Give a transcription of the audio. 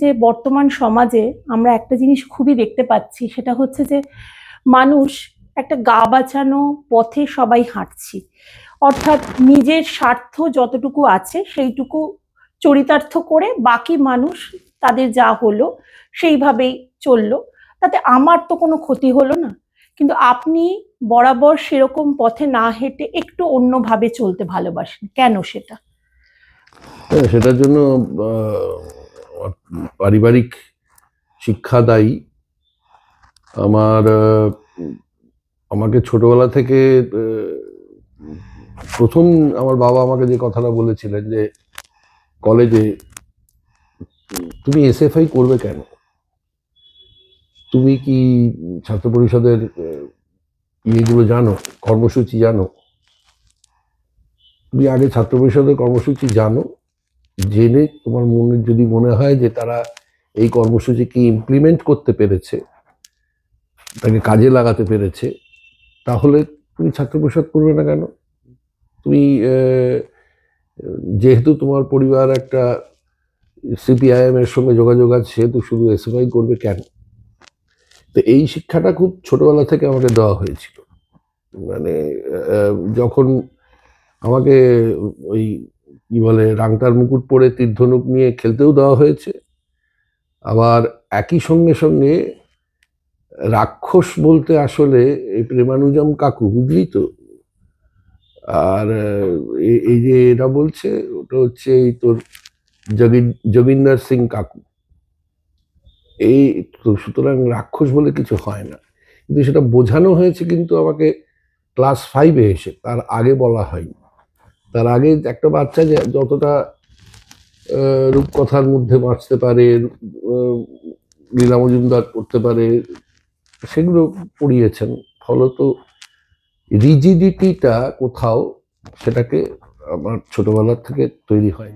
যে বর্তমান সমাজে আমরা একটা জিনিস খুবই দেখতে পাচ্ছি, সেটা হচ্ছে যে মানুষ একটা গা বাঁচানো পথে সবাই হাঁটছি। অর্থাৎ নিজের স্বার্থ যতটুকু আছে সেইটুকু চরিতার্থ করে বাকি মানুষ তাদের যা হলো সেইভাবেই চললো, তাতে আমার তো কোনো ক্ষতি হলো না। কিন্তু আপনি বরাবর সেরকম পথে না হেঁটে একটু অন্যভাবে চলতে ভালোবাসেন, কেন সেটা? সেটার জন্য পারিবারিক শিক্ষা দায়ী। আমাকে ছোটবেলা থেকে প্রথম আমার বাবা আমাকে যে কথাটা বলেছিলেন যে কলেজে তুমি এসএফআই করবে কেন, তুমি কি ছাত্র পরিষদের ইয়েগুলো জানো, কর্মসূচি জানো? তুমি আগে ছাত্র পরিষদের কর্মসূচি জানো, জেনে তোমার যদি মনে হয় যে তারা এই কর্মসূচিকে ইমপ্লিমেন্ট করতে পেরেছে, তাকে কাজে লাগাতে পেরেছে, তাহলে তুমি ছাত্র পরিষদ করবে না কেন? তুমি যেহেতু তোমার পরিবার একটা সিপিআইএম এর সঙ্গে যোগাযোগ আছে, সেহেতু শুধু এসএফআই করবে কেন? তো এই শিক্ষাটা খুব ছোটবেলা থেকে আমাকে দেওয়া হয়েছিল। মানে যখন আমাকে ওই কি বলে রাংটার মুকুট পরে তীর্ধনুক নিয়ে খেলতেও দেওয়া হয়েছে, আবার একই সঙ্গে সঙ্গে রাক্ষস বলতে আসলে এই প্রেমানুজম কাকু, বুঝলি তো? আর এই যে এরা বলছে ওটা হচ্ছে এই তোর যোগিন্দর সিং কাকু। এই তো, সুতরাং রাক্ষস বলে কিছু হয় না, কিন্তু সেটা বোঝানো হয়েছে কিন্তু আমাকে ক্লাস 5-এ এসে, তার আগে বলা হয়নি। তার আগে একটা বাচ্চা যতটা রূপকথার মধ্যে বাঁচতে পারে, লীলা মজুমদার পড়তে পারে, সেগুলো পড়িয়েছেন। ফলত রিজিডিটিটা কোথাও সেটাকে আমার ছোটবেলার থেকে তৈরি হয়।